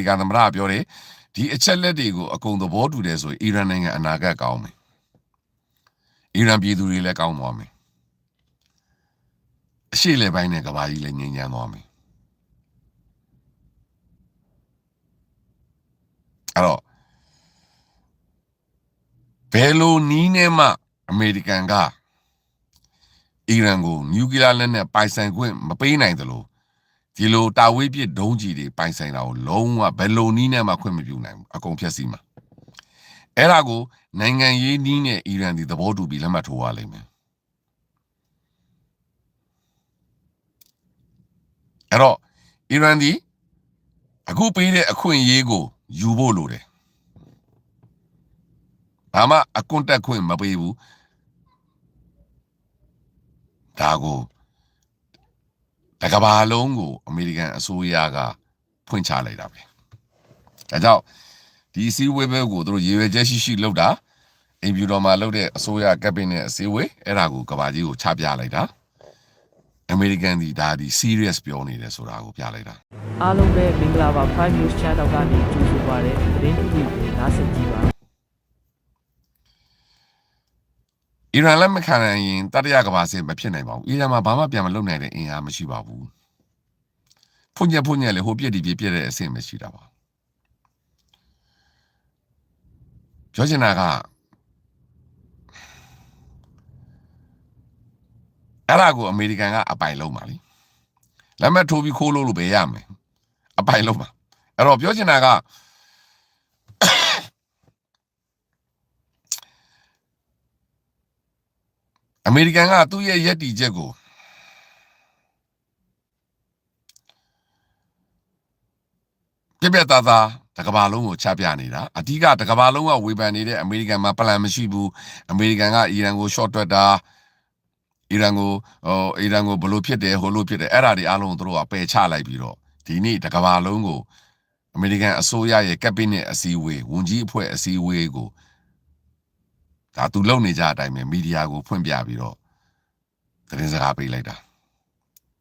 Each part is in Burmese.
ကန်သမ္မတပြောတယ်ဒီအချက်လက်တွေကိုအကုန်သဘောတူတယ်ဆိုရင်အီရန်နိုင်ငံအနာဂတ်ကောင်းမယ်အီရန်ပြည်သူတွေလည်းကောင်းသွားမယ်အရှိလေပိုင်းနဲ့ကဘာကြီးလည်းငြိမ်းချမ်းသွားမယ်အဲ့တော့ဘယ်လိုနီးနဲ့မှအမေရိကန်ကအီရန်ကိုနျူကလီးယားလက်နက်ပိုင်ဆိုင်ခွင့်မပေးနိုင်သလိုဒီလိုတာဝေးပစ်ဒုံးကျည်တွေပိုင်ဆိုင်တာကိုလုံးဝဘယ်လိုနီးနဲ့မှခွင့်မပြုနိုင်ဘူးအကုန်ဖျက်ဆီးမှာအဲ့ဒါကိုနိုင်ငံရေးနီးနဲ့အီရန်ဒီသဘောတူပြီးလက်မှတ်ထိုးရလိမ့်မယ်အဲ့တော့အီရန်ဒီအခုပေးတဲ့အခွင့်အရေးကိုယူဖို့လိုတယ်ဘာမှအကွန့်တက်ခွင့်မပေးဘူးဒါကိုတကဘာလုံးကိုအမေရိကန်အစိုးရကဖွင့်ချလိုက်တာပဲဒါကြောင့်ဒီအစည်းအဝေးကိုသူတို့ရည်ရွယ်ချက်ရှိလုပ်တာအင်ဖြူတော်မှာလုပ်တဲ့အစိုးရကက်ဘိနက်အစည်းအဝေးအဲ့ဒါကိုကဘာကြီးကိုချပြလိုက်တာအမေရိကန်ဒီဒါဒီ serious ပြောနေတယ်ဆိုတာကိုပြလိုက်တာအားလုံးပဲမင်္ဂလာပါ Prime News Channel ကနေကြိုဆိုပါရစေသတင်းတူတူနားဆင်ကြပါအီရန်လက်မခံနိုင်ရင်တတိယကမ္ဘာစစ်မဖြစ်နိုင်ပါဘူးအီရန်မှာဘာမှပြန်မလုပ်နိုင်တဲ့အင်အားမရှိပါဘူးဖွညက်လေဟိုပြစ်ဒီပြစ်တဲ့အဆင့်မရှိတာပါပြောချင်တာကအဲ့ဒါကိုအမေရိကန်ကအပိုင်လုံးပါလीလက်မှတ်ထိုးပြီးခိုးလို့ပဲရမယ်အပိုင်လုံးပါအဲ့တော့ပြောချင်တာကအမေရိကန်ကသူ့ရဲ့ယက်တီချက်ကိုပြသားတကဘာလုံးကိုချပြနေတာအဓိကတကဘာလုံးကဝေဖန်နေတဲ့အမေရိကန်မှာပလန်မရှိဘူးအမေရိကန်ကအီရန်ကို short တွက်တာအီရန်ကိုဘလို့ဖြစ်တယ်ဟိုလိုဖြစ်တယ်အဲ့ဒါတွေအားလုံးသူတို့ကပယ်ချလိုက်ပြီးတော့ဒီနေ့တကဘာလုံးကိုအမေရိကန်အစိုးရရဲ့ကက်ဘိနက်အစည်းအဝေးဝန်ကြီးအဖွဲ့အစည်းအဝေးကိုဒါသူလုပ်နေကြအတိုင်းပဲမီဒီယာကိုဖွင့်ပြပြီးတော့သတင်းစကားပေးလိုက်တာ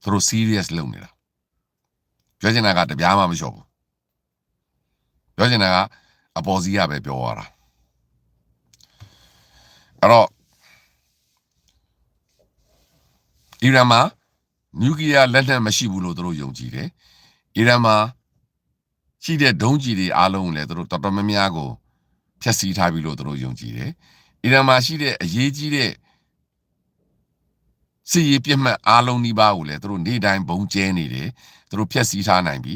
သူတို့ serious လုပ်နေတာပြောချင်တာကတပြားမှမလျှော့ဘူးပြောချင်တာကအပေါ်စီးရပဲပြောရတာအဲ့တော့အီရန်မှာနျူကလီးယားလက်နက်မရှိဘူးလို့သူတို့ယုံကြည်တယ်အီရန်မှာရှိတဲ့ဒုံးကျည်တွေအားလုံးလည်းသူတို့တော်တော်များများကိုဖျက်ဆီးထားပြီလို့သူတို့ယုံကြည်တယ်အီရန်မှာရှိတဲ့အရေးကြီးတဲ့စစ်ရေးပြစ်မှတ်အားလုံးဒီပါကိုလည်းသူတို့နေ့တိုင်းဘုံကျဲနေတယ်သူတို့ဖျက်ဆီးထားနိုင်ပြီ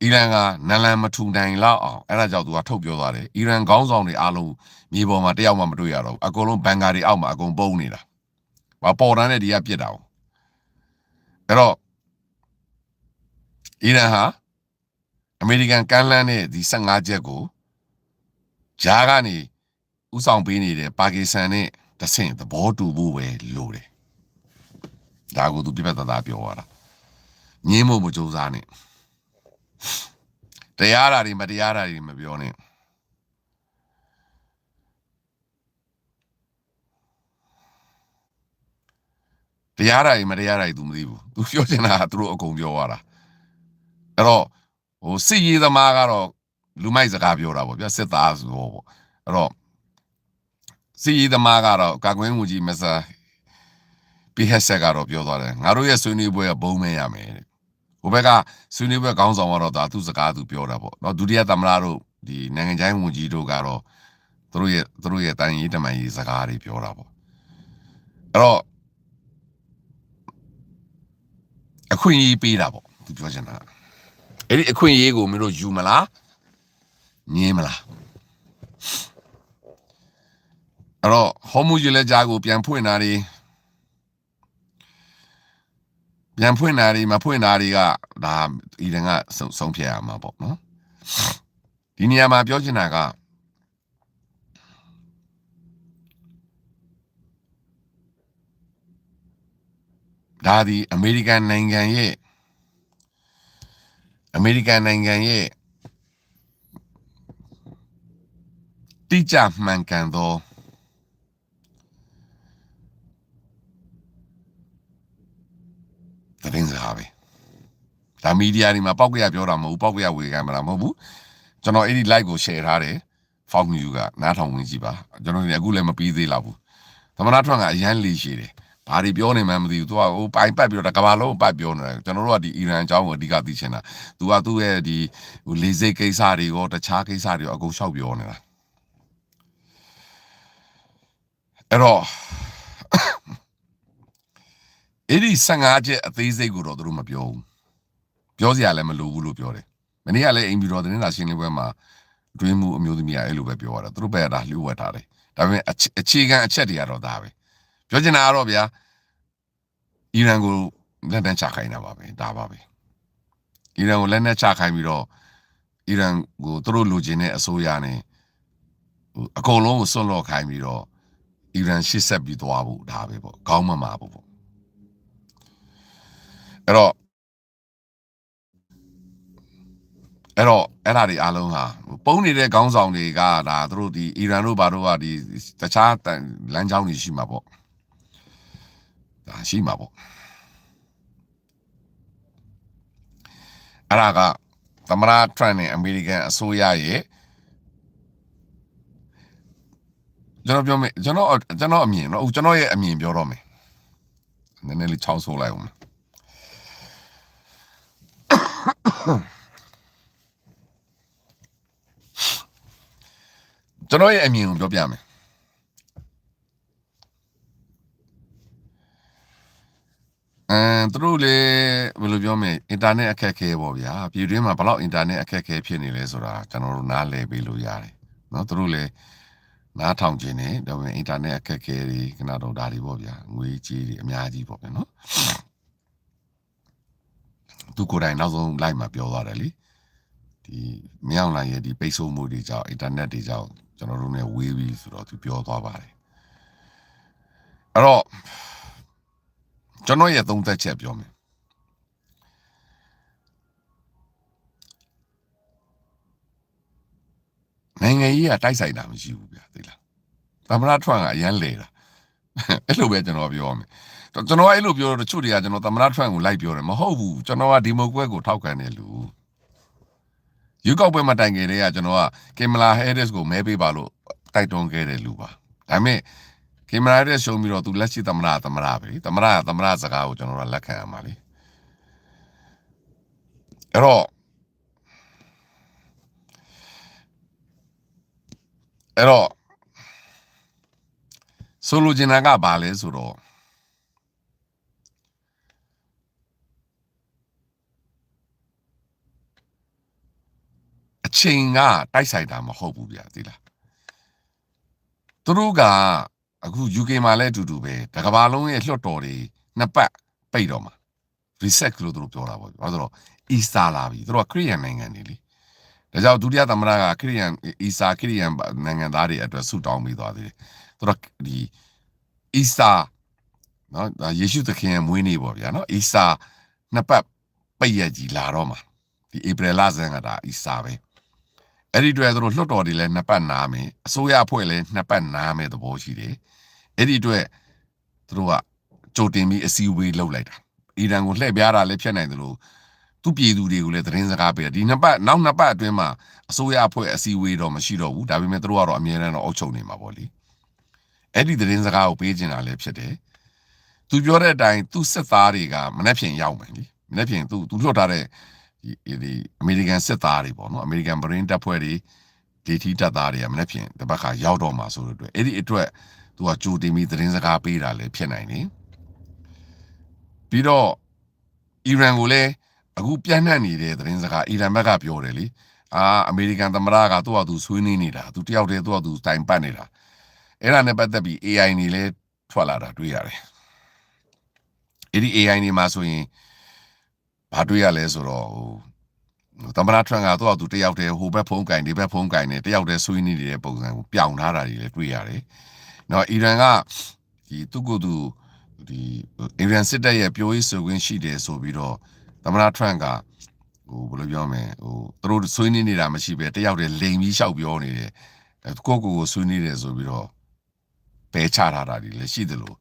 အီရန်ကနလန်မထူနိုင်လောက်အောင်အဲ့ဒါကြောင့်သူကထုတ်ပြောသွားတယ်အီရန်ခေါင်းဆောင်တွေအားလုံးမြေပေါ်မှာတယောက်မှမတွေ့ရတော့ဘူးအကုန်လုံးဘန်ကာတွေအောက်မှာအကုန်ပုံနေတာဘာပေါ်တန်းနဲ့ဒီကပြစ်တာအဲ့တော့အီရန်ဟာအမေရိကန်ကမ်းလှမ်းတဲ့ဒီ15ချက်ကိုဂျားကနေဥဆောင်ပေးနေတဲ့ပါကစ္စတန်နဲ့တဆင့်သဘောတူဖို့ပဲလိုတယ်ဒါကိုသူပြတ်သားပြောသွားတာငင်းဖို့မကြိုးစားနဲ့တရားဓာတ်တွေမတရားဓာတ်တွေမပြောနဲ့တရားဓာတ်တွေမတရားဓာတ်တွေ तू မသိဘူး तू ပြောချင်တာကသူတို့အကုန်ပြောသွားတာအဲ့တော့ဟိုစစ်ရေးသမားကတော့လူမိုက်စကားပြောတာပေါ့ဗျစစ်သားဆိုတော့ပေါ့အဲ့တော့စစ်ရေးသမားကတော့ကာကွယ်မှုကြီးမဆာပြီးဟက်ဆက်ကတော့ပြောသွားတယ်ငါတို့ရဲ့ဆွေးနွေးပွဲကဘုံမဲရမယ်တဲ့ဟိုဘက်ကဆွေးနွေးပွဲခေါင်းဆောင်ကတော့ဒါသူစကားသူပြောတာပေါ့နော်ဒုတိယသမ္မတတို့ဒီနိုင်ငံခြားရေးဝန်ကြီးတို့ကတော့သူတို့ရဲ့တိုင်းရေးတမန်ရေးစကားတွေပြောတာပေါ့အဲ့တော့အခွင့်အရေးပေးတာပေါ့သူပြောချင်တာအဲ့ဒီအခွင့်အရေးကိုမင်းတို့ယူမလားငင်းမလားအဲ့တော့ဟောမှုရလက်ကြားကိုပြန်ဖွင့်တာတွေမဖွင့်တာတွေကဒါအီရန်ကဆုံးဖြတ်ရမှာပေါ့နော်ဒီနေရာမှာပြောချင်တာကဒါဒီအမေရိကန်နိုင်ငံရဲ့တိကျမှန်ကန်သောသတင်းစကားပဲ ဒါမီဒီယာတွေမှာပောက်ကရပြောတာမဟုတ်ဘူးပောက်ကရဝေခံမလားမဟုတ်ဘူးကျွန်တော်အဲ့ဒီ like ကို share ထားတယ် Fox News ကနားထောင်ဝင်ကြည့်ပါကျွန်တော်အခုလည်းမပြီးသေးလောက်ဘူးသမ္မတထွန်းကအရန်လီရှိတယ်ဘာတွေပြောနေမှမသိဘူးသူကဟိုပိုင်ပတ်ပြီးတော့ကဘာလုံးပတ်ပြောနေတာကျွန်တော်တို့ကဒီအီရန်အကြောင်းကိုအဓိကသိချင်တာသူကသူ့ရဲ့ဒီဟိုလေစိတ်ကိစ္စတွေရောတခြားကိစ္စတွေရောအကုန်လျှောက်ပြောနေတာအဲ့တော့အဲ့ဒီ15ချက်အသေးစိတ်ကိုတော့သူတို့မပြောဘူးပြောစရာလည်းမလိုဘူးလို့ပြောတယ်မနေ့ကလည်းအိမ်ပြည်တော်သတင်းစာရှင်းလင်းပွဲမှာတွင်းမှုအမျိုးသမီးကအဲ့လိုပဲပြောရတာသူတို့ပဲဒါလျှို့ဝှက်ထားတယ်ဒါပေမဲ့အခြေခံအချက်တွေကတော့ဒါပဲပြောချင်တာကတော့ဗျာအီရန်ကိုလက်နက်ချခိုင်းတာပါပဲဒါပါပဲအီရန်ကိုလက်နက်ချခိုင်းပြီးတော့အီရန်ကိုသူတို့လိုချင်တဲ့အစိုးရနဲ့အကုန်လုံးကိုစွန့်လွတ်ခိုင်းပြီးတော့အီရန်ရှစ်ဆက်ပြီးသွားဖို့ဒါပဲပေါ့ခေါင်းမမာဖို့ပေါ့အဲ့တော့အဲ့ဒါတွေအားလုံးဟာပုံနေတဲ့ခေါင်းဆောင်တွေကဒါသူတို့ဒီအီရန်တို့ဘာတို့ကဒီတခြားလမ်းကြောင်းတွေရှိမှာပေါ့ဒါရှိမှာပေါ့အဲ့ဒါကသမ္မတထရန့်နဲ့အမေရိကန်အစိုးရရဲ့ကျွန်တော်ပြောမယ်ကျွန်တော်အမြင်နော်ကျွန်တော်ရဲ့အမြင်ပြောတော့မယ်နည်းနည်းလေးချောင်းဆိုးလိုက်အောင်ကျွန်တော်ရဲ့အမြင်ကိုပြောပြမယ်သူတို့လေဘယ်လိုပြောမလဲအင်တာနက်အခက်အခဲပေါ့ဗျာပြည်တွင်းမှာဘယ်လောက်အင်တာနက်အခက်အခဲဖြစ်နေလဲဆိုတာကျွန်တော်တို့နားလည်ပေးလို့ရတယ်နော်သူတို့လေနားထောင်ခြင်းနဲ့ဒါပေမဲ့အင်တာနက်အခက်အခဲတွေခဏတော့ဒါတွေပေါ့ဗျာငွေကြေးတွေအများကြီးပေါ့ဗျာနော်သူကိုယ်တိုင်နောက်ဆုံး live မှာပြောသွားတယ်လေဒီမြောင်လိုင်းရဲ့ဒီပိတ်ဆို့မှုတွေကြောင့်အင်တာနက်တွေကြောင့်ကျွန်တော်တို့ ਨੇ ဝေးပြီးဆိုတော့သူပြောသွားပါတယ်အဲ့တော့ကျွန်တော်ရဲ့သုံးသက်ချက်ပြောမယ်နိုင်ငံကြီးကတိုက်ဆိုင်တာမရှိဘူးဗျာသိလားသမ္မတထရန့်ကအရန်လေတာအဲ့လိုပဲကျွန်တော်ပြောရမယ်ကျွန်တော်အဲ့လိုပြောတော့တချို့တွေကကျွန်တော်သမ္မတထရန့်ကိုလိုက်ပြောတယ်မဟုတ်ဘူးကျွန်တော်ကဒီမိုကရက်ကိုထောက်ခံတယ်လူယူကောက်ပွဲမှာတိုင်ခဲ့တဲ့ကကျွန်တော်ကကင်မလာဟဲရစ်ကိုမဲပေးပါလို့တိုက်တွန်းခဲ့တဲ့လူပါဒါပေမဲ့ကင်မလာဟဲရစ်ရှုံးပြီးတော့သူလက်ရှိသမ္မတပဲသမ္မတစကားကိုကျွန်တော်ကလက်ခံရမှာလေအဲ့တော့ဆိုလိုချင်တာကဘာလဲဆိုတော့အချိန်ကတိုက်ဆိုင်တာမဟုတ်ဘူးဗျာသိလားသူတို့ကအခု UK မှာလည်းအတူတူပဲတကဘာလုံးရဲ့လွှတ်တော်တွေနှစ်ပတ်ပိတ်တော့မှာ reset လို့သူတို့ပြောတာပေါ့ဘာလို့ဆိုတော့ Easter လာပြီသူတို့ကခရစ်ယာန်နိုင်ငံတွေလေဒါကြောင့်ဒုတိယသမ္မတကခရစ်ယာန် Easter ခရစ်ယာန်နိုင်ငံသားတွေအတွက်ဆုတောင်းပေးသွားသေးတယ်သူတို့ဒီ Easter နော်ယေရှုသခင်ရဲ့မွေးနေ့ပေါ့ဗျာနော် Easter နှစ်ပတ်ပိတ်ရကြီးလာတော့မှာဒီ April လဆန်းကဒါ Easter ပဲအဲ့ဒီအတွက်သူတို့လွှတ်တော်တွေလည်းနှစ်ပတ်နားမယ်အစိုးရအဖွဲ့လည်းနှစ်ပတ်နားမယ်သဘောရှိတယ်အဲ့ဒီအတွက်သူတို့ကကြိုတင်ပြီးအစည်းအဝေးလုပ်လိုက်တာအီရန်ကိုလှည့်ပြားတာလည်းဖြစ်နိုင်တယ်လို့သူပြည်သူတွေကိုလည်းသတင်းစကားပေးတယ်ဒီနောက်နှစ်ပတ်အတွင်းမှာအစိုးရအဖွဲ့အစည်းအဝေးတော့မရှိတော့ဘူးဒါပေမဲ့သူတို့ကတော့အမြဲတမ်းတော့အုပ်ချုပ်နေမှာပေါ့လေအဲ့ဒီသတင်းစကားကိုပေးချင်တာလည်းဖြစ်တယ်သူပြောတဲ့အတိုင်းသူစစ်သားတွေကမနှက်ဖြင်ရောက်မယ်လေမနှက်ဖြင်သူလွှတ်ထားတဲ့ဒီအမေရိကန်စစ်သားတွေပေါ့နော်အမေရိကန်ဗရင်တပ်ဖွဲ့တွေဒေသီတပ်သားတွေကမနှက်ဖြင်တပတ်ခါရောက်တော့မှာဆိုလို့အဲ့ဒီအတွက်သူကကြိုတင်ပြီးသတင်းစကားပေးတာလည်းဖြစ်နိုင်တယ်ပြီးတော့အီရန်ကိုလည်းအခုပြန့်နှံ့နေတဲ့သတင်းစကားအီရန်ဘက်ကပြောတယ်လေအမေရိကန်သမ္မတကသူ့ဟာသူဆွေးနွေးနေတာသူတယောက်တည်းသူ့ဟာသူတိုင်ပတ်နေတာအဲ့ဒါနဲ့ပတ်သက်ပြီး AI နေလည်းထွက်လာတာတွေ့ရတယ်အဲ့ဒီ AI နေမှာဆိုရင်ဘာတွေ့ရလဲဆိုတော့သမ္မတထရန့်ကသူ့ဟာသူတယောက်တည်းဟိုဘက်ဖုန်းကင်ဒီဘက်ဖုန်းကင်နေတယောက်တည်းဆွေးနွေးနေတဲ့ပုံစံကိုပြောင်းထားတာတွေလည်းတွေ့ရတယ်နော်အီရန်ကဒီသူ့ကိုယ်သူဒီအီရန်စစ်တပ်ရဲ့ပြောရေးဆိုခွင့်ရှိတယ်ဆိုပြီးတော့သမ္မတထရန့်ကဘယ်လိုပြောမလဲသူတို့ဆွေးနွေးနေတာမရှိပဲတယောက်တည်းလိန်ပြီးရှောက်ပြောနေတယ်ကိုဆွေးနွေးတယ်ဆိုပြီးတော့ပယ်ချထားတာတွေလည်းရှိတယ်လို့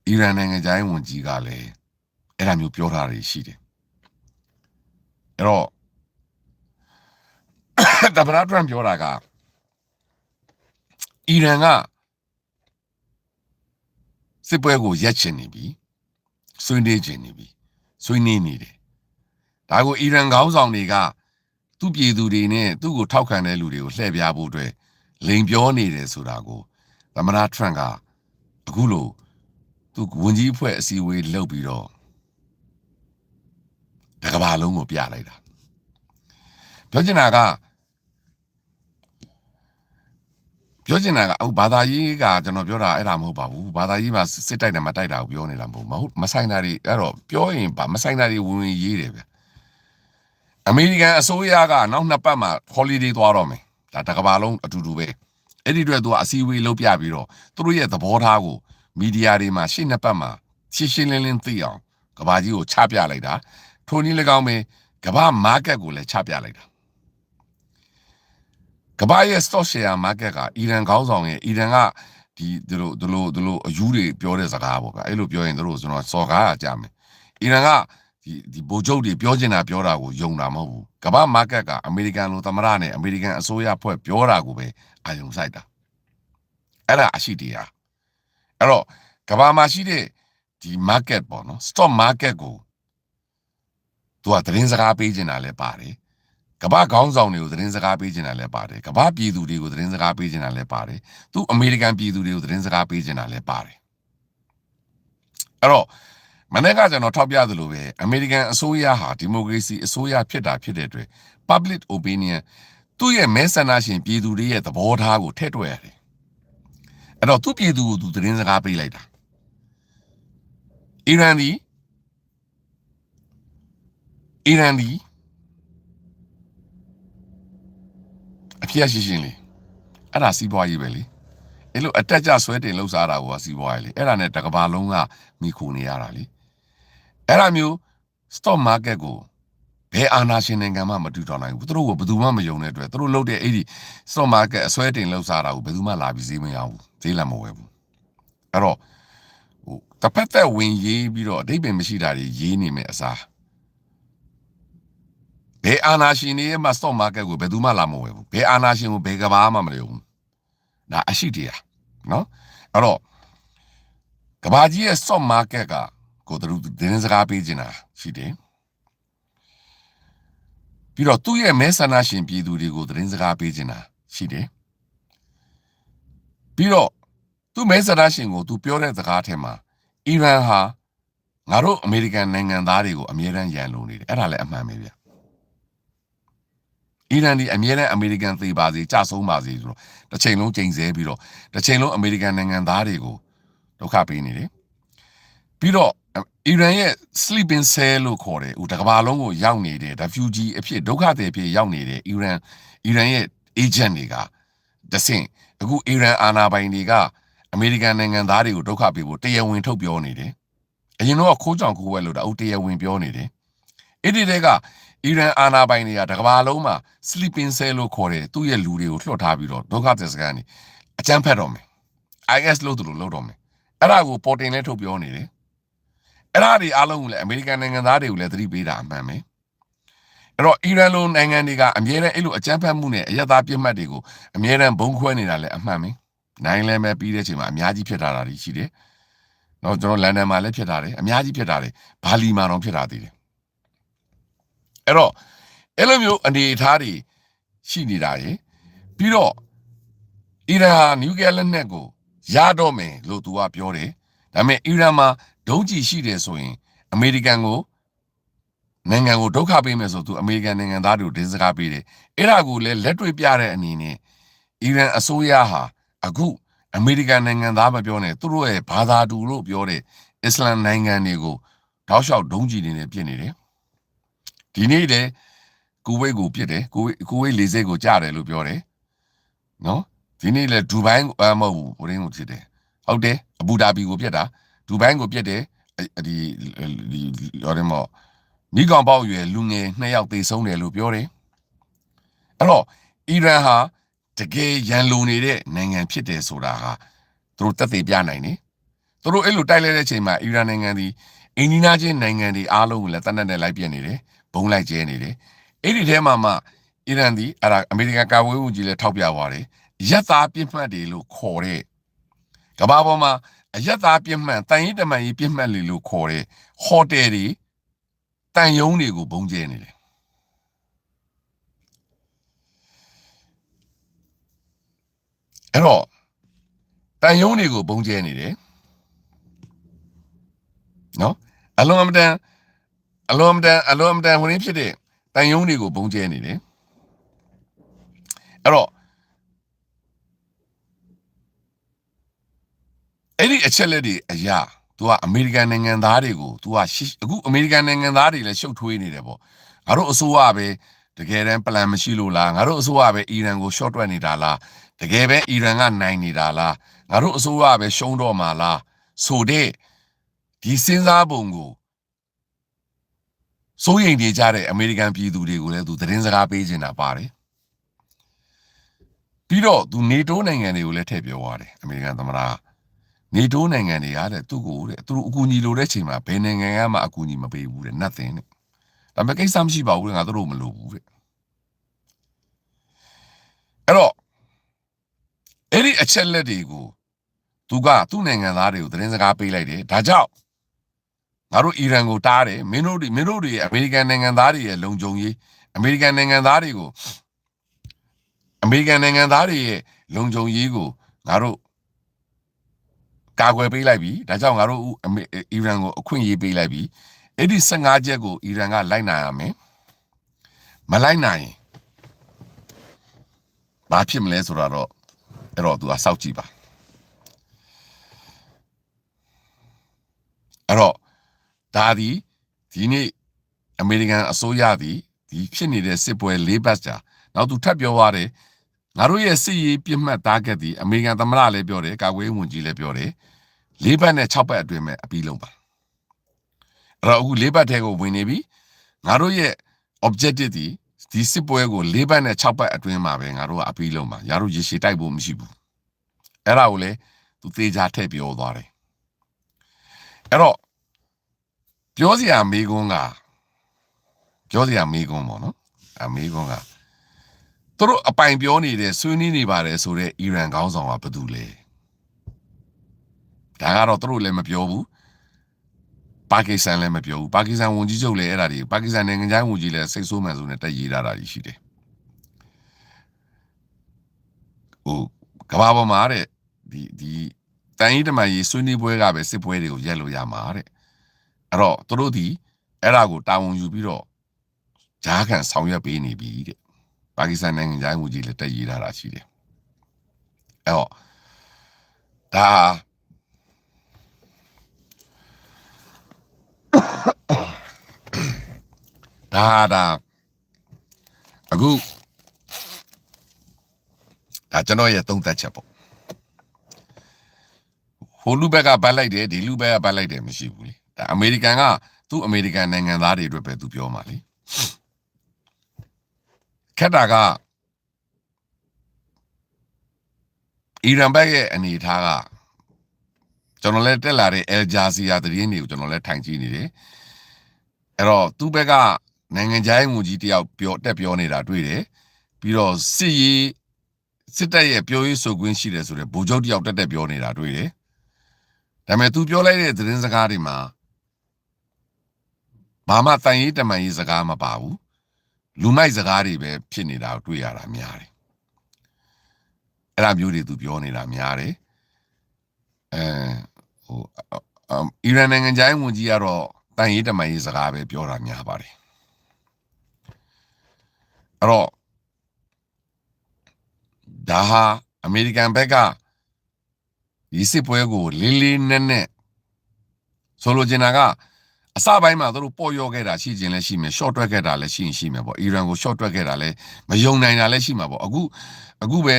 အီရန်နိုင်ငံသားဝန်ကြီးကလည်းအဲ့ဒါမျိုးပြောထားတာရှိတယ် အဲ့တော့သမ္မတထရမ့်ပြောတာကအီရန်ကစစ်ပွဲကိုရက်ချင်နေပြီဆွေးနွေးချင်နေပြီဆွေးနွေးနေတယ်ဒါကိုအီရန်ခေါင်းဆောင်တွေကသူ့ပြည်သူတွေနဲ့သူ့ကိုထောက်ခံတဲ့လူတွေကိုလှည့်ပြဖို့အတွက်လိန်ပြောနေတယ်ဆိုတာကိုသမ္မတထရမ့်ကအခုလိုသူဝန်ကြီးအဖွဲ့အစည်းအဝေးလုပ်ပြီးတော့တကဘာလုံးကိုပြလိုက်တာပြောချင်တာကဘာသာရေးကကျွန်တော်ပြောတာအဲ့ဒါမဟုတ်ပါဘူးဘာသာရေးမှာစစ်တိုက်တယ်မတိုက်တာကိုပြောနေတာမဟုတ်မဆိုင်တာတွေအဲ့တော့ပြောရင်မဆိုင်တာတွေဝင်ရေးတယ်ဗျအမေရိကန်အစိုးရကနောက်2ပတ်မှာ holiday သွားတော့မယ်ဒါတကဘာလုံးအတူတူပဲအဲ့ဒီအတွက်သူကအစည်းအဝေးလုပ်ပြပြီးတော့သူတို့ရဲ့သဘောထားကိုမီဒီယာတွေမှာရှေ့2ပတ်မှာရှင်းလင်းသိအောင်ကဘာကြီးကိုချပြလိုက်တာထိုနည်း၎င်းပဲကဘာ market ကိုလည်းချပြလိုက်တာကဘာရဲ့ stock share market ကအီရန်ခေါင်းဆောင်ရဲ့အီရန်ကဒီလိုအယူတွေပြောတဲ့စကားပေါ့ဗျအဲ့လိုပြောရင်တို့ကျွန်တော်စော်ကားကြမယ်အီရန်ကဒီဗိုလ်ချုပ်တွေပြောချင်တာပြောတာကိုယုံတာမဟုတ်ဘူးကဘာ market ကအမေရိကန်လိုသမ္မတနဲ့အမေရိကန်အစိုးရဖွဲ့ပြောတာကိုပဲအာရုံစိုက်တာအဲ့ဒါအရှိတရားအဲ့တော့ကဘာမှာရှိတဲ့ဒီ market ပေါ့နော် stock market ကိုသူကသတင်းစကားပေးချင်တာလည်းပါတယ်ကဘာခေါင်းဆောင်တွေကိုသတင်းစကားပေးချင်တာလည်းပါတယ်ကဘာပြည်သူတွေကိုသတင်းစကားပေးချင်တာလည်းပါတယ်သူအမေရိကန်ပြည်သူတွေကိုသတင်းစကားပေးချင်တာလည်းပါတယ်အဲ့တော့မနေ့ကကျွန်တော်ထောက်ပြသလိုပဲအမေရိကန်အစိုးရဟာဒီမိုကရေစီအစိုးရဖြစ်တဲ့အတွက် public opinion သူ့ရဲ့မဲဆန္ဒရှင်ပြည်သူတွေရဲ့သဘောထားကိုထည့်တွက်ရတယ်အဲ့တော့သူ့ပြည်သူကိုသူသတင်းစကားပေးလိုက်တာအီရန်ဒီအဖြစ်ရှိရှင်းလေအဲ့ဒါစီးပွားရေးပဲလေအဲ့လိုအတက်ကြဆွဲတင်လှုပ်ရှားတာကိုစီးပွားရေးလေအဲ့ဒါနဲ့တကဘာလုံးကမိခိုနေရတာလေအဲ့ဒါမျိုး stock market ကိုဘယ်အာဏာရှင်နိုင်ငံမှမတူတော်နိုင်ဘူးသူတို့ကဘယ်သူမှမယုံတဲ့အတွက်သူတို့လုပ်တဲ့အဲ့ဒီ stock market အဆွဲတင်လှုပ်ရှားတာကိုဘယ်သူမှလာပြီးဈေးမရဘူးဈေးလည်းမဝယ်ဘူးအဲ့တော့တစ်ဖက်သက်ဝင်ရေးပြီးတော့အဓိပ္ပာယ်မရှိတာတွေရေးနေမယ်အစားဘယ်အာဏာရှင်တွေရဲ့ stock market ကိုဘယ်သူမှလာမဝယ်ဘူးဘယ်အာဏာရှင်ကိုဘယ်ကဘာမှမလျော်ဘူးဒါအရှိတရားနော်အဲ့တော့ကဘာကြီးရဲ့ stock market ကိုသူတို့သတင်းစကားပေးနေတာရှိတယ်ပြီးတော့သူ့ရဲ့မဲဆန္ဒရှင်ပြည်သူတွေကိုသတင်းစကားပေးနေတာရှိတယ်ပြီးတော့သူ့မဲဆန္ဒရှင်ကိုသူပြောတဲ့စကားထဲမှာအီရန်ဟာငါတို့အမေရိကန်နိုင်ငံသားတွေကိုအမြဲတမ်းရန်လိုနေတယ်အဲ့ဒါလည်းအမှန်ပဲဗျအီရန်ဒီအမြဲတမ်းအမေရိကန်သေပါစေကြဆုံးပါစေဆိုတော့တစ်ချိန်လုံးချိန်ဆပြီးတော့တစ်ချိန်လုံးအမေရိကန်နိုင်ငံသားတွေကိုဒုက္ခပေးနေတယ်ပြီးတော့အီရန်ရဲ့ sleeping cell လို့ခေါ်တယ်တကဘာလုံးကိုရောက်နေတဲ့ refugee အဖြစ်ဒုက္ခသည်အဖြစ်ရောက်နေတဲ့အီရန်ရဲ့ agent တွေကတဆင့်အခုအီရန်အာဏာပိုင်တွေကအမေရိကန်နိုင်ငံသားတွေကိုဒုက္ခပေးဖို့တရားဝင်ထုတ်ပြောနေတယ်အရင်တော့ခိုးကြောင်ခိုးဝဲလို့ဒါတရားဝင်ပြောနေတယ်အဲ့ဒီတဲကအီရန်အာဏာပိုင်တွေကတကဘာလုံးမှာ sleeping cell လို့ခေါ်တယ်သူ့ရဲ့လူတွေကိုလွှတ်ထားပြီးတော့ဒုက္ခသည်စခန်းနေအကြမ်းဖက်တော့မယ် IS လို့သူတို့လုပ်တော့မယ်အဲ့ဒါကိုပေါ်တင်လဲထုတ်ပြောနေတယ်အဲ့ဒါတွေအားလုံးကိုလည်းအမေရိကန်နိုင်ငံသားတွေကိုလည်းသတိပေးတာအမှန်ပဲအဲ့တော့အီရန်လိုနိုင်ငံတွေကအမြဲတမ်းအဲ့လိုအကြမ်းဖက်မှုနဲ့အယက်သားပြစ်မှတ်တွေကိုအမြဲတမ်းဘုံခွဲနေတာလည်းအမှန်ပဲနိုင်လဲမဲ့ပြီးတဲ့အချိန်မှာအများကြီးဖြစ်တာတွေရှိတယ်နော်ကျွန်တော်လန်ဒန်မှာလည်းဖြစ်တာတယ်အများကြီးဖြစ်တာတယ်ဘာလီမှာတော့ဖြစ်တာသေးတယ်အဲ့တော့အဲ့လိုမျိုးအနေအထားတွေရှိနေတာရယ်ပြီးတော့အီရန်ဟာနျူကလီးယားလက်နက်ကိုရတော့မယ်လို့သူကပြောတယ်ဒါပေမဲ့အီရန်မှာဒုံးကျည်ရှိတယ်ဆိုရင်အမေရိကန်ကိုနိုင်ငံကိုဒုက္ခပေးမယ်ဆိုသူအမေရိကန်နိုင်ငံသားတွေကိုဒင်းစကားပေးတယ်အဲ့ဒါကိုလည်းလက်တွေ့ပြတဲ့အနေနဲ့အီရန်အစိုးရဟာအခုအမေရိကန်နိုင်ငံသားမပြောနဲ့သူတို့ရဲ့ဘာသာတူလို့ပြောတဲ့အစ္စလမ်နိုင်ငံတွေကိုတောက်လျှောက်ဒုံးကျည်တွေနဲ့ပြစ်နေတယ်ဒီနေ့လေကူဝိတ်ကိုပြစ်တယ်ကူဝိတ်လေဆိပ်ကိုကြားတယ်လို့ပြောတယ်နော်ဒီနေ့လေဒူဘိုင်းမဟုတ်ဘူးဘရင်းကိုဖြစ်တယ်ဟုတ်တယ်အဘူဒါဘီကိုပြစ်တာဒူဘိုင်းကိုပြစ်တယ်ဒီရော်တယ်မော်မိကောင်ပေါက်ရွယ်လူငယ်2ယောက်သေဆုံးတယ်လို့ပြောတယ်အဲ့တော့အီရန်ဟာတကယ်ရန်လိုနေတဲ့နိုင်ငံဖြစ်တယ်ဆိုတာဟာသူတို့သက်သေပြနိုင်တယ်သူတို့အဲ့လိုတိုက်လဲတဲ့အချိန်မှာအီရန်နိုင်ငံဒီအင်ဒီနာချင်းနိုင်ငံတွေအားလုံးကိုလည်းတနက်နဲ့လိုက်ပြနေတယ် ဘုံလိုက်ကျဲနေတယ်အဲ့ဒီထဲမှာမှအီရန်ဒီအဲ့ဒါအမေရိကန်ကာကွယ်ရေးဝန်ကြီးလည်းထောက်ပြသွားတယ်ရက်သားပြစ်မှတ်တွေလို့ခေါ်တဲ့ကမ္ဘာပေါ်မှာအရက်သားပြစ်မှတ်တန်ရင်တမန်ကြီးပြစ်မှတ်လေလို့ခေါ်တဲ့ဟိုတယ်တွေတန်ယုံတွေကိုဘုံကျဲနေတယ်အဲ့တော့တန်ယုံတွေကိုဘုံကျဲနေတယ်နော်အလွန်အမတန်ဟိုရင်းဖြစ်တဲ့တန်ယုံတွေကိုဘုံကျဲနေတယ်အဲ့တော့အဲ့ဒီအချက်လက်တွေအရာ तू ကအမေရိကန်နိုင်ငံသားတွေကို तू ကအခုအမေရိကန်နိုင်ငံသားတွေလည်းရှုပ်ထွေးနေတယ်ပေါ့ငါတို့အစိုးရပဲတကယ်တမ်းပလန်မရှိလို့လားငါတို့အစိုးရပဲအီရန်ကို short တွက်နေတာလားတကယ်ပဲအီရန်ကနိုင်နေတာလားငါတို့အစိုးရပဲရှုံးတော့မှာလားဆိုတဲ့ဒီစဉ်းစားပုံကိုစိုးရိမ်နေကြတဲ့အမေရိကန်ပြည်သူတွေကိုလည်း तू သတင်းစကားပေးနေတာပါတယ်ပြီးတော့ तू NATO နိုင်ငံတွေကိုလည်းထည့်ပြောသွားတယ်အမေရိကန်သမ္မတနေတိုးနိုင်ငံတွေကတဲ့သူ့ကိုတဲ့သူတို့အကူအညီလိုတဲ့ချိန်မှာဘယ်နိုင်ငံကမှအကူအညီမပေးဘူးတဲ့ nothing တဲ့ဒါပေမဲ့ကိစ္စမရှိပါဘူးတဲ့ငါတို့မလိုဘူးတဲ့အဲ့တော့အဲ့ဒီအချက်လက်တွေကိုသူကသူ့နိုင်ငံသားတွေကိုသတင်းစကားပေးလိုက်တယ်ဒါကြောင့်ငါတို့အီရန်ကိုတားတယ်မင်းတို့တွေအမေရိကန်နိုင်ငံသားတွေရဲ့လုံခြုံရေးအမေရိကန်နိုင်ငံသားတွေရဲ့လုံခြုံရေးကိုငါတို့ကာကွယ်ပေးလိုက်ပြီဒါကြောင့်ငါတို့အီရန်ကိုအခွင့်အရေးပေးလိုက်ပြီအဲ့ဒီ15ချက်ကိုအီရန်ကလိုက်နိုင်ရမယ်မလိုက်နိုင်ဘာဖြစ်မလဲဆိုတော့အဲ့တော့သူကစောက်ကြည့်ပါအဲ့တော့ဒါဒီနေ့အမေရိကန်အစိုးရဒီဖြစ်နေတဲ့စစ်ပွဲ၄ပတ်ကြာနောက်သူထပ်ပြောသွားတယ်ငါတို့ရဲ့စစ်ရေးပြစ်မှတ်သားခဲ့သည်အမေရိကန်သမ္မတလည်းပြောတယ်ကာကွယ်ရေးဝန်ကြီးလည်းပြောတယ်၄ပတ်နဲ့6ပတ်အတွင်းမှာအပြီးလုံးပါအဲ့တော့အခု၄ပတ်ထဲကိုဝင်နေပြီငါတို့ရဲ့ objective ဒီစစ်ပွဲကို၄ပတ်နဲ့6ပတ်အတွင်းမှာပဲငါတို့ကအပြီးလုံးပါငါတို့ရေရှည်တိုက်ဖို့မရှိဘူးအဲ့ဒါကိုလည်းသူသေချာထည့်ပြောသွားတယ်အဲ့တော့ပြောစရာမေးခွန်းပေါ့နော်အမေးခွန်းကသူတို့အပိုင်ပြောနေတဲ့ဆွေးနွေးနေပါတယ်ဆိုတော့အီရန်ခေါင်းဆောင်ကဘာတူလဲဒါကတော့သူတို့လည်းမပြောဘူးပါကစ္စတန်လည်းမပြောဘူးပါကစ္စတန်ဝန်ကြီးချုပ်လည်းအဲ့ဒါတွေပါကစ္စတန်နိုင်ငံခြားဝန်ကြီးလည်းစိတ်ဆိုးမှန်ဆိုနဲ့တက်ရေးထားတာရှိတယ်ကမ္ဘာပေါ်မှာတဲ့ဒီတန်ကြီးတမန်ကြီးဆွေးနွေးပွဲကပဲစစ်ပွဲတွေကိုရက်လို့ရမှာတဲ့အဲ့တော့သူတို့ဒီအဲ့ဒါကိုတာဝန်ယူပြီးတော့ဂျားခံဆောင်ရွက်ပေးနေပြီတဲ့ပါကစ္စတန်နိုင်ငံခြားဝန်ကြီးလည်းတက်ရေးထားတာရှိတယ်အဲ့တော့ဒါအခုဒါကျွန်တော်ရဲ့သုံးသပ်ချက်ပေါ့ဟိုလူဘက်ကပတ်လိုက်တယ်ဒီလူဘက်ကပတ်လိုက်တယ်မရှိဘူးလေဒါအမေရိကန်ကသူ့အမေရိကန်နိုင်ငံသားတွေအတွက်ပဲသူပြောမှာလေခက်တာကအီရန်ဘက်ရဲ့အနေအထားကကျွန်တော်လည်းတက်လာတဲ့ Al Jazeera သတင်းတွေကိုကျွန်တော်လည်းထိုင်ကြည့်နေတယ်အဲ့တော့သူ့ဘက်ကနိုင်ငံခြားရေးဝန်ကြီးတယောက်ပြောနေတာတွေ့တယ်ပြီးတော့စစ်တပ်ရဲ့ပြောရေးဆိုခွင့်ရှိတယ်ဆိုတော့ဗိုလ်ချုပ်တယောက်တက်ပြောနေတာတွေ့တယ်ဒါပေမဲ့သူပြောလိုက်တဲ့သတင်းစကားတွေမှာဘာမှတန်ရေးတမန်ရေးစကားမပါဘူးလူမိုက်စကားတွေပဲဖြစ်နေတာကိုတွေ့ရတာများတယ်အဲ့ဒါမျိုးတွေသူပြောနေတာများတယ်အီရန်နိုင်ငံခြားရေးဝန်ကြီးကတော့တန်ရေးတမန်ရေးစကားပဲပြောတာများပါတယ်အဲ့တော့ဒါဟာအမေရိကန်ဘက်ကဒီစစ်ပွဲကိုလေးနက်ဆိုလိုချင်တာကအစပိုင်းမှာသူတို့ပေါ်ရောခဲ့တာရှိခြင်းလည်းရှိမယ် short တွက်ခဲ့တာလည်းရှိမယ်ပေါ့အီရန်ကို short တွက်ခဲ့တာလည်းမယုံနိုင်တာလည်းရှိမှာပေါ့အခုပဲ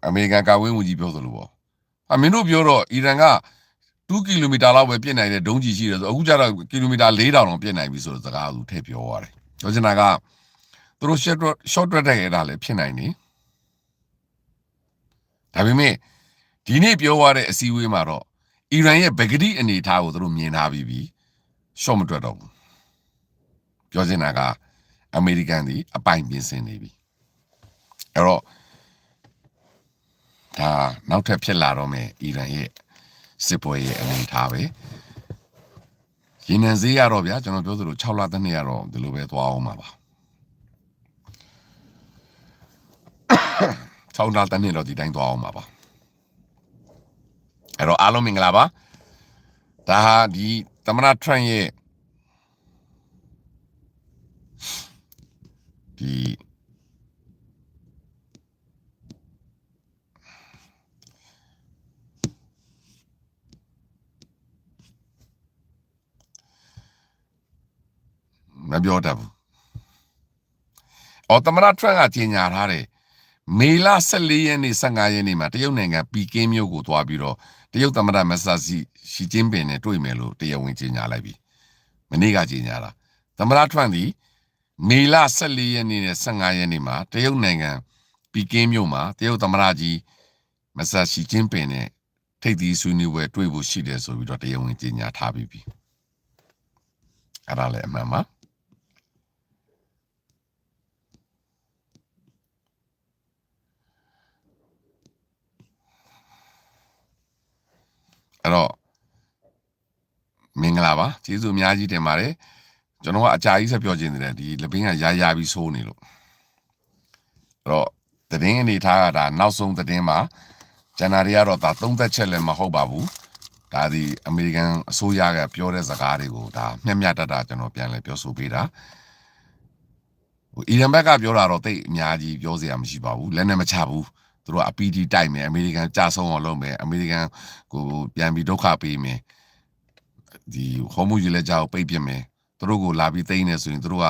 အမေရိကန်ကာကွယ်ရေးဝန်ကြီးပြောသလိုပေါ့မင်းတို့ပြောတော့အီရန်က2ကီလိုမီတာလောက်ပဲပြည့်နိုင်တဲ့ဒုံးကျည်ရှိတယ်ဆိုအခုကျတော့ကီလိုမီတာ4000လောက်ပြည့်နိုင်ပြီဆိုတော့စကားသူထည့်ပြောရတယ်ပြောချင်တာကသူတို့ short တွက်ခဲ့တာလည်းဖြစ်နိုင်နေဒါပေမဲ့ဒီနေ့ပြောရတဲ့အစည်းအဝေးမှာတော့အီရန်ရဲ့ဗဂတိအနေအထားကိုသူတို့မြင်ထားပြီးရှော့မတွက်တော့ဘူး ပြောချင်တာကအမေရိကန်ဒီအပိုင်ပြင်ဆင်နေပြီအဲ့တော့ဒါနောက်ထပ်ဖြစ်လာတော့မယ်အီရန်ရဲ့စစ်ပွဲရဲ့အနေအထားပဲရင်းနှံစေးရတော့ဗျာကျွန်တော်ပြောသလို6လတစ်နှစ်ရတော့ဒီလိုပဲသွားအောင်ပါ6လတစ်နှစ်တော့ဒီတိုင်းသွားအောင်ပါအဲ့တော့အားလုံးမင်္ဂလာပါဒါဟာဒီသမ္မတထရန့်ရဲ့ဒီမပြောတတ်ဘူးသမ္မတထရန့်ကကြီးညာထားတယ်မေလ14ရက်နေ့15ရက်နေ့မှာတရုတ်နိုင်ငံပီကင်းမြို့ကိုသွားပြီးတော့တရုတ်သမ္မတမက်ဆာရှီကျင်းပင်နဲ့တွေ့မယ်လို့တရားဝင်ကြီးညာလိုက်ပြီမနေ့ကကြီးညာတာသမ္မတထရန့်ဒီမေလ14ရက်နေ့နဲ့15ရက်နေ့မှာတရုတ်နိုင်ငံပီကင်းမြို့မှာတရုတ်သမ္မတကြီးမက်ဆာရှီကျင်းပင်နဲ့ထိပ်သီးဆွေးနွေးပွဲတွေ့ဖို့ရှိတယ်ဆိုပြီးတော့တရားဝင်ကြီးညာထားပြီးပြီအဲ့ဒါလည်းအမှန်ပါအဲ့တော့မင်္ဂလာပါကျေးဇူးအများကြီးတင်ပါတယ်ကျွန်တော်ကအကြာကြီးဆက်ပြောချင်တယ်ဒီလပင်းကရာပြီးဆိုးနေလို့အဲ့တော့သတင်းအနေထားကဒါနောက်ဆုံးသတင်းမှာဇန်နဝါရီကတော့ဒါသုံးသက်ချက်လည်းမဟုတ်ပါဘူးဒါဒီအမေရိကန်အစိုးရကပြောတဲ့စကားတွေကိုဒါမျက်တကျွန်တော်ပြန်လဲပြောဆိုပေးတာအီရန်ဘက်ကပြောတာတော့တိတ်အများကြီးပြောစရာမရှိပါဘူးလက်နဲ့မချဘူးသူတို့ကအပီတီတိုက်မယ်အမေရိကန်ကြဆုံးအောင်လုပ်မယ်အမေရိကန်ကိုပြန်ပြီးဒုက္ခပေးမယ်ဒီဟောမှုကြီးလက်ကြောက်ပိတ်ပြမယ်သူတို့ကိုလာပြီးသိမ်းနေဆိုရင်သူတို့က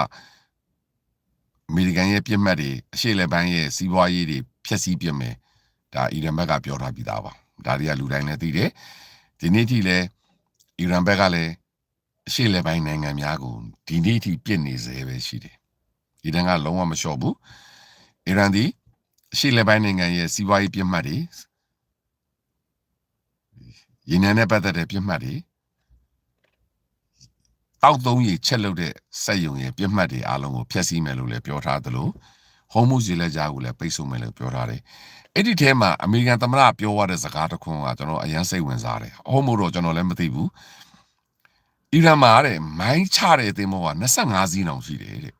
အမေရိကန်ရဲ့ပြစ်မှတ်တွေအရှေ့လက်ပိုင်းရဲ့စီးပွားရေးတွေဖျက်ဆီးပြမယ်ဒါအီရန်ဘက်ကပြောထားပြီးသားပါဒါတွေကလူတိုင်းလည်းသိတယ်ဒီနေ့ထိလည်းအီရန်ဘက်ကလည်းအရှေ့လက်ပိုင်းနိုင်ငံများကိုဒီနေ့ထိပြစ်နေစေပဲရှိတယ်အီရန်ကလုံးဝမလျှော့ဘူးအီရန်ဒီအရှေ့လက်ပိုင်းနိုင်ငံရဲ့စီးပွားရေးပြစ်မှတ်တွေရင်းနှံနဲ့ပတ်သက်တဲ့ပြစ်မှတ်တွေအောက်သုံးရချက်လုပ်တဲ့စက်ယုံရဲ့ပြစ်မှတ်တွေအားလုံးကိုဖျက်ဆီးမယ်လို့လည်းပြောထားသလိုဟောမှုစီလက်ကြားကိုလည်းပိတ်ဆို့မယ်လို့ပြောထားတယ်အဲ့ဒီထဲမှာအမေရိကန်သမ္မတပြောရတဲ့စကားတစ်ခုကကျွန်တော်အရင်စိတ်ဝင်စားတယ်ဟောမှုတော့ကျွန်တော်လည်းမသိဘူးအီရန်မှာတဲ့မိုင်းချတဲ့သင်္ဘောက25စီးတောင်ရှိတယ်တဲ့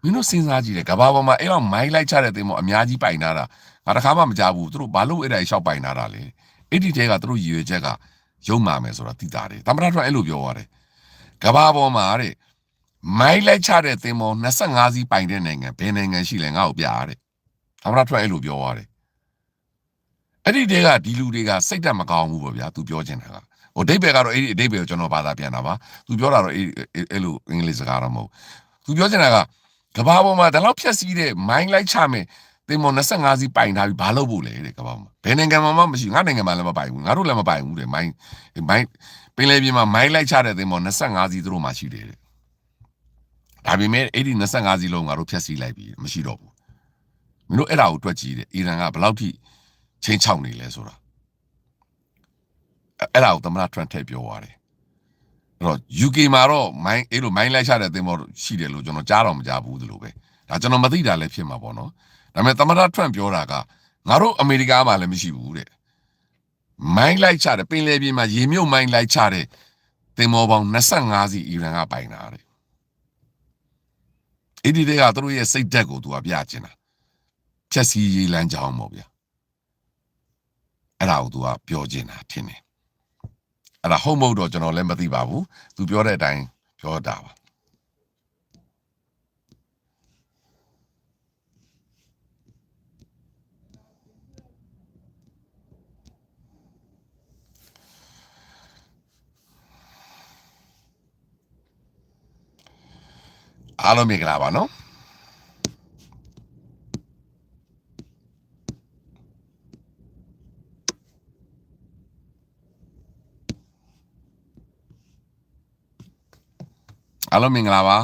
မင်းတို့စဉ်းစားကြည့်တယ်ကဘာပေါ်မှာအဲ့တော့မိုင်းလိုက်ချတဲ့သင်္ဘောအများကြီးပိုင်ထားတာငါတခါမှမကြားဘူးသူတို့ဘာလို့အဲ့ဒါရှောက်ပိုင်ထားတာလဲအဲ့ဒီထဲကသူတို့ရည်ရွယ်ချက်ကရုံမာမယ်ဆိုတာသိတာတယ်သမ္မတကအဲ့လိုပြောရတယ်ကဘာပေါ်မှာတဲ့မိုင်းလိုက်ချတဲ့သင်္ဘော25စီးပိုင်တဲ့နိုင်ငံဘယ်နိုင်ငံရှိလဲငါ့ကိုပြရတဲ့သမ္မတထွက်အဲ့လိုပြောရတယ်အဲ့ဒီတဲကဒီလူတွေကစိတ်တက်မကောင်းဘူးပေါ့ဗျာသူပြောချင်တာကဟိုအဓိပ္ပာယ်ကတော့အဲ့ဒီအဓိပ္ပာယ်ကိုကျွန်တော်ဘာသာပြန်တာပါသူပြောတာတော့အဲ့လိုအင်္ဂလိပ်စကားတော့မဟုတ်သူပြောချင်တာကကဘာပေါ်မှာဒါလောက်ဖြက်စီးတဲ့မိုင်းလိုက်ချမယ်သင်္ဘော25စီးပိုင်ထားပြီးဘာလုပ်ဖို့လဲတဲ့ကဘာမှာဘယ်နိုင်ငံမှာမှမရှိငါနိုင်ငံမှာလည်းမပိုင်ဘူးငါတို့လည်းမပိုင်ဘူးတဲ့မိုင်းပင်လယ်ပြင်မှာမိုင်းလိုက်ချတဲ့သင်္ဘော25စီးသူတို့မှရှိတယ်တဲ့ဒါပေမဲ့အဲ့ဒီ25စီးလုံးငါတို့ဖျက်ဆီးလိုက်ပြီမရှိတော့ဘူးမင်းတို့အဲ့ဒါကိုတွက်ကြည့်တဲ့အီရန်ကဘယ်လောက်ထိချင်းချောက်နေလဲဆိုတာအဲ့ဒါကိုသမ္မတထရန့်ထည့်ပြောသွားတယ်အဲ့တော့ UK မှာတော့မိုင်းအဲ့လိုမိုင်းလိုက်ချတဲ့သင်္ဘောရှိတယ်လို့ကျွန်တော်ကြားတော့မကြားဘူးသလိုပဲဒါကျွန်တော်မသိတာလည်းဖြစ်မှာပေါ့နော်ဒါပေမဲ့သမ္မတထရန့်ပြောတာကငါတို့အမေရိကန်မှာလည်းမရှိဘူးတဲ့မိုင်းလိုက်ချတဲ့ပင်လယ်ပြင်မှာရေမြုပ်မိုင်းလိုက်ချတဲ့သင်္ဘောပေါင်း25စီးအီရန်ကပိုင်တာတဲ့အဲ့ဒီတွေကသူတို့ရဲ့စိတ်ဓာတ်ကိုသူကပြချင်တာဖြက်စီးရေးလမ်းကြောင်းပေါ့ဗျာအဲ့ဒါကိုသူကပြောချင်တာထင်တယ်အဲ့ဒါဟုတ်မဟုတ်တော့ကျွန်တော်လည်းမသိပါဘူးသူပြောတဲ့အတိုင်းပြောတာပါအားလုံးမင်္ဂလာပါနော်အားလုံးမင်္ဂလာပါ